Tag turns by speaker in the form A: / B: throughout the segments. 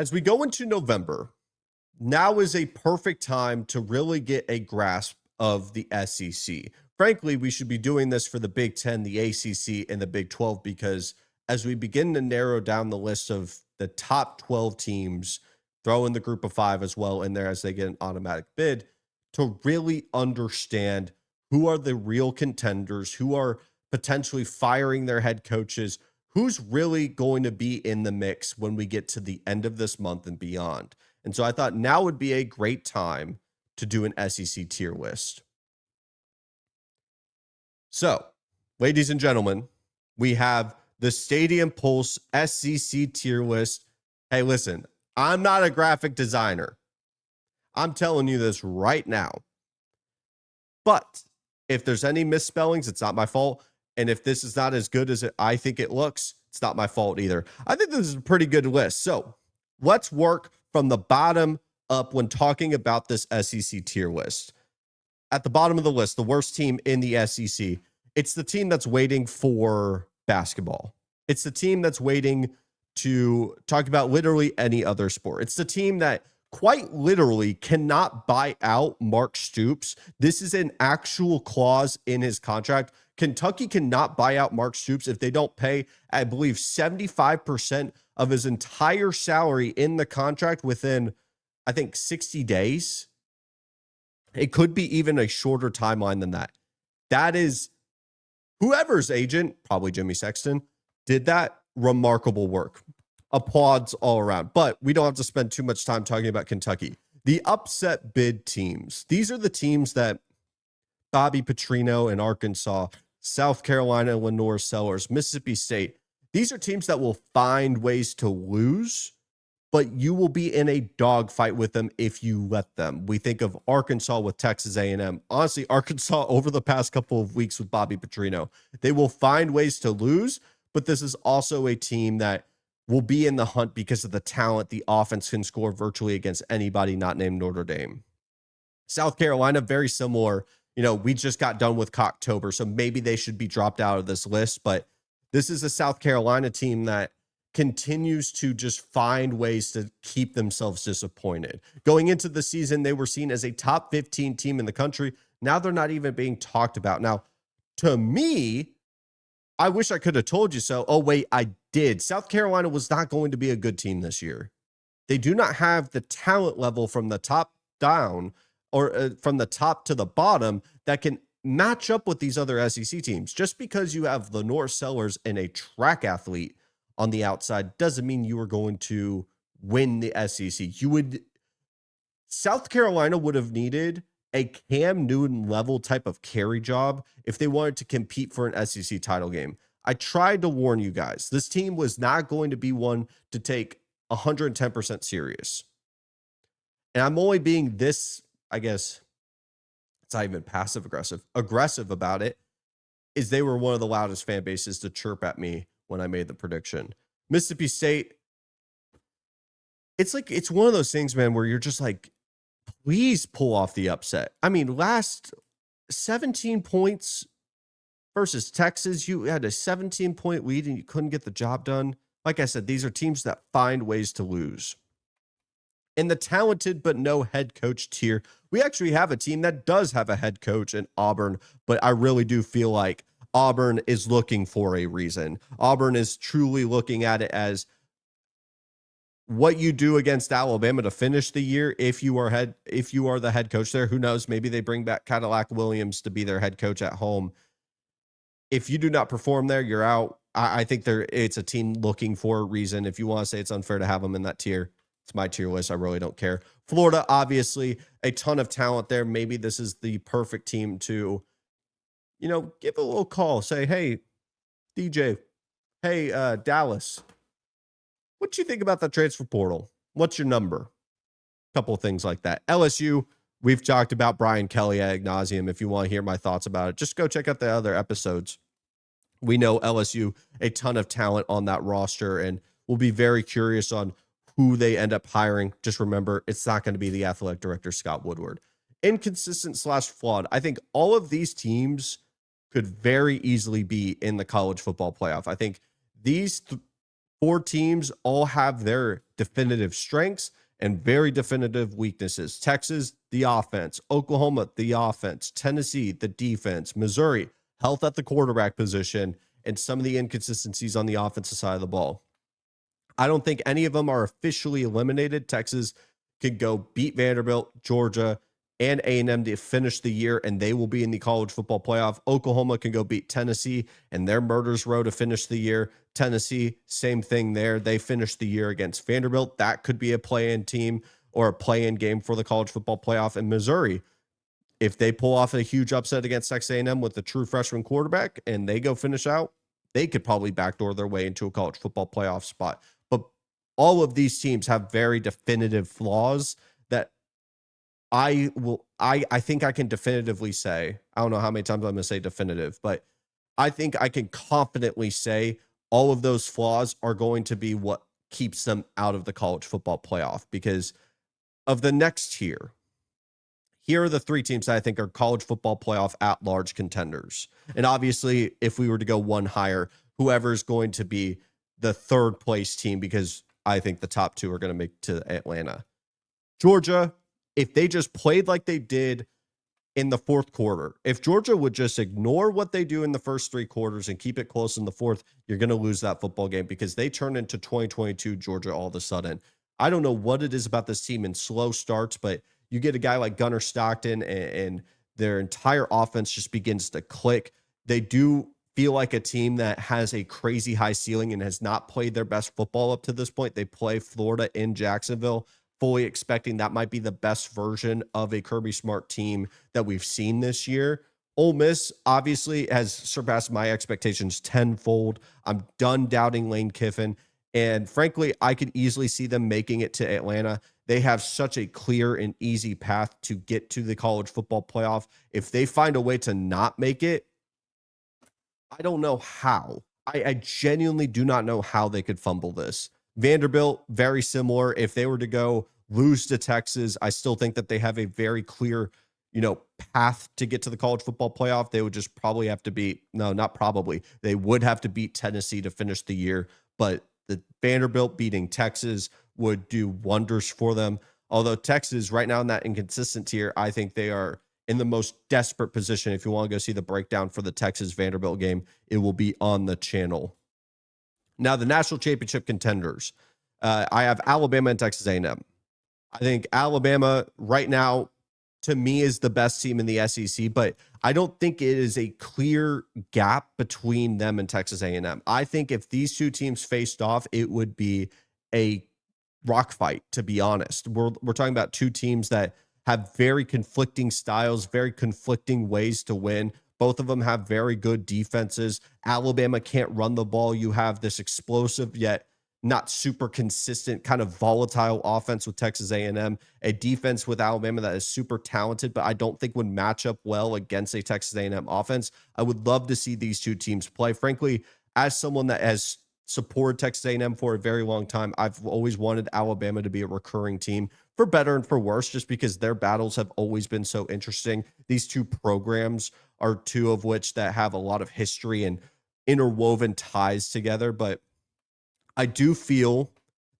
A: as we go into November, now is a perfect time to really get a grasp of the SEC. Frankly, we should be doing this for the Big Ten, the ACC, and the Big 12 because as we begin to narrow down the list of the top 12 teams, throw in the group of five as well in there as they get an automatic bid, to really understand who are the real contenders, who are potentially firing their head coaches, who's really going to be in the mix when we get to the end of this month and beyond. And so I thought now would be a great time to do an SEC tier list. So, ladies and gentlemen, we have the Stadium Pulse SEC tier list. Hey, listen, I'm not a graphic designer. I'm telling you this right now. But if there's any misspellings, it's not my fault. And if this is not as good as I think it looks, it's not my fault either. I think this is a pretty good list. So let's work from the bottom up when talking about this SEC tier list. At the bottom of the list, the worst team in the SEC, it's the team that's waiting for basketball. It's the team that's waiting to talk about literally any other sport. It's the team that quite literally cannot buy out Mark Stoops. This is an actual clause in his contract. Kentucky cannot buy out Mark Stoops if they don't pay, I believe, 75% of his entire salary in the contract within, I think, 60 days. It could be even a shorter timeline than that. That is whoever's agent, probably Jimmy Sexton, did that remarkable work. Applauds all around. But we don't have to spend too much time talking about Kentucky. The upset bid teams. These are the teams that Bobby Petrino in Arkansas, South Carolina, Lenore Sellers, Mississippi State. These are teams that will find ways to lose, but you will be in a dogfight with them if you let them. We think of Arkansas with Texas A&M. Honestly, Arkansas over the past couple of weeks with Bobby Petrino, they will find ways to lose, but this is also a team that will be in the hunt because of the talent. The offense can score virtually against anybody not named Notre Dame. South Carolina, very similar. We just got done with Cocktober, so maybe they should be dropped out of this list, but this is a South Carolina team that continues to just find ways to keep themselves disappointed. Going into the season, they were seen as a top 15 team in the country. Now they're not even being talked about. Now, to me, I wish I could have told you so. Oh, wait, I did. South Carolina was not going to be a good team this year. They do not have the talent level from the top down or from the top to the bottom that can match up with these other SEC teams. Just because you have Lenore Sellers and a track athlete on the outside doesn't mean you are going to win the SEC. South Carolina would have needed a Cam Newton level type of carry job if they wanted to compete for an SEC title game. I tried to warn you guys. This team was not going to be one to take 110% serious. And I'm only being this, I guess, it's not even passive aggressive about it, is they were one of the loudest fan bases to chirp at me when I made the prediction. Mississippi State, it's one of those things, man, where you're just like, please pull off the upset. I mean, last 17 points versus Texas, you had a 17-point lead and you couldn't get the job done. Like I said, these are teams that find ways to lose. In the talented but no head coach tier, we actually have a team that does have a head coach in Auburn, but I really do feel like Auburn is looking for a reason. Auburn is truly looking at it as what you do against Alabama to finish the year. If you are the head coach there, who knows? Maybe they bring back Cadillac Williams to be their head coach at home. If you do not perform there, you're out. I think it's a team looking for a reason. If you want to say it's unfair to have them in that tier, it's my tier list. I really don't care. Florida, obviously, a ton of talent there. Maybe this is the perfect team to, give a little call. Say, hey, DJ, hey, Dallas, what do you think about the transfer portal? What's your number? A couple of things like that. LSU, we've talked about Brian Kelly ad nauseum. If you want to hear my thoughts about it, just go check out the other episodes. We know LSU, a ton of talent on that roster, and we'll be very curious on who they end up hiring. Just remember, it's not going to be the athletic director, Scott Woodward. Inconsistent / flawed. I think all of these teams could very easily be in the college football playoff. I think these 4 teams all have their definitive strengths and very definitive weaknesses. Texas, the offense. Oklahoma, the offense. Tennessee, the defense. Missouri, health at the quarterback position, and some of the inconsistencies on the offensive side of the ball. I don't think any of them are officially eliminated. Texas could go beat Vanderbilt, Georgia, and A&M to finish the year, and they will be in the college football playoff. Oklahoma can go beat Tennessee and their murder's row to finish the year. Tennessee, same thing there. They finished the year against Vanderbilt. That could be a play-in team or a play-in game for the college football playoff. In Missouri, if they pull off a huge upset against Texas A&M with a true freshman quarterback and they go finish out, they could probably backdoor their way into a college football playoff spot. But all of these teams have very definitive flaws that I think I can definitively say, I don't know how many times I'm going to say definitive, but I think I can confidently say all of those flaws are going to be what keeps them out of the college football playoff. Because of the next tier, here are the 3 teams that I think are college football playoff at-large contenders. And obviously, if we were to go one higher, whoever's going to be the 3rd place team, because I think the top 2 are going to make to Atlanta. Georgia, if they just played like they did in the 4th quarter, if Georgia would just ignore what they do in the first 3 quarters and keep it close in the 4th, you're going to lose that football game because they turn into 2022 Georgia all of a sudden. I don't know what it is about this team in slow starts, but you get a guy like Gunnar Stockton and their entire offense just begins to click. They do feel like a team that has a crazy high ceiling and has not played their best football up to this point. They play Florida in Jacksonville, fully expecting that might be the best version of a Kirby Smart team that we've seen this year. Ole Miss obviously has surpassed my expectations tenfold. I'm done doubting Lane Kiffin. And frankly, I could easily see them making it to Atlanta. They have such a clear and easy path to get to the college football playoff. If they find a way to not make it, I don't know how. I genuinely do not know how they could fumble this. Vanderbilt, very similar. If they were to go lose to Texas, I still think that they have a very clear, path to get to the college football playoff. They would just probably have to beat, no, not probably. They would have to beat Tennessee to finish the year, but the Vanderbilt beating Texas would do wonders for them. Although Texas right now in that inconsistent tier, I think they are in the most desperate position. If you want to go see the breakdown for the Texas Vanderbilt game, it will be on the channel. Now, the national championship contenders, I have Alabama and Texas A&M. I think Alabama right now, to me, is the best team in the SEC, but I don't think it is a clear gap between them and Texas A&M. I think if these 2 teams faced off, it would be a rock fight, to be honest. We're talking about 2 teams that have very conflicting styles, very conflicting ways to win. Both of them have very good defenses. Alabama can't run the ball. You have this explosive yet not super consistent kind of volatile offense with Texas A&M, a defense with Alabama that is super talented, but I don't think would match up well against a Texas A&M offense. I would love to see these 2 teams play. Frankly, as someone that has supported Texas A&M for a very long time, I've always wanted Alabama to be a recurring team, for better and for worse, just because their battles have always been so interesting. These 2 programs are 2 of which that have a lot of history and interwoven ties together, but I do feel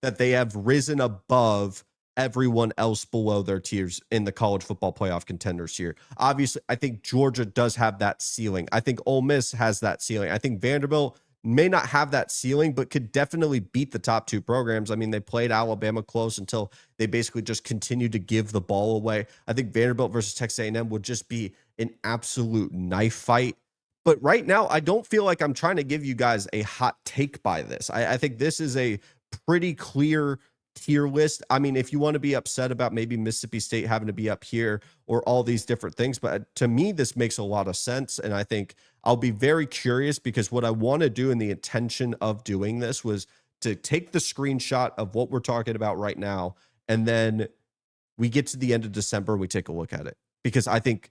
A: that they have risen above everyone else below their tiers in the college football playoff contenders here. Obviously, I think Georgia does have that ceiling. I think Ole Miss has that ceiling. I think Vanderbilt may not have that ceiling, but could definitely beat the top 2 programs. I mean, they played Alabama close until they basically just continued to give the ball away. I think Vanderbilt versus Texas A&M would just be an absolute knife fight. But right now, I don't feel like I'm trying to give you guys a hot take by this. I think this is a pretty clear tier list. I mean, if you want to be upset about maybe Mississippi State having to be up here or all these different things, but to me, this makes a lot of sense. And I think I'll be very curious, because what I want to do, and the intention of doing this, was to take the screenshot of what we're talking about right now, and then we get to the end of December, we take a look at it. Because I think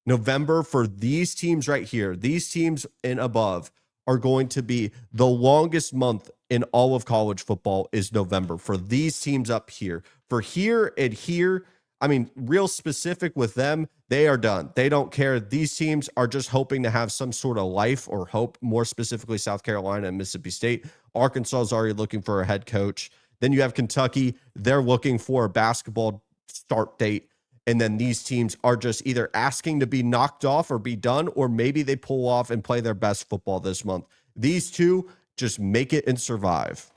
A: November for these teams right here, these teams and above, are going to be the longest month in all of college football is November for these teams up here. For here and here, I mean, real specific with them, they are done. They don't care. These teams are just hoping to have some sort of life or hope, more specifically South Carolina and Mississippi State. Arkansas is already looking for a head coach. Then you have Kentucky. They're looking for a basketball start date. And then these teams are just either asking to be knocked off or be done, or maybe they pull off and play their best football this month. These two just make it and survive.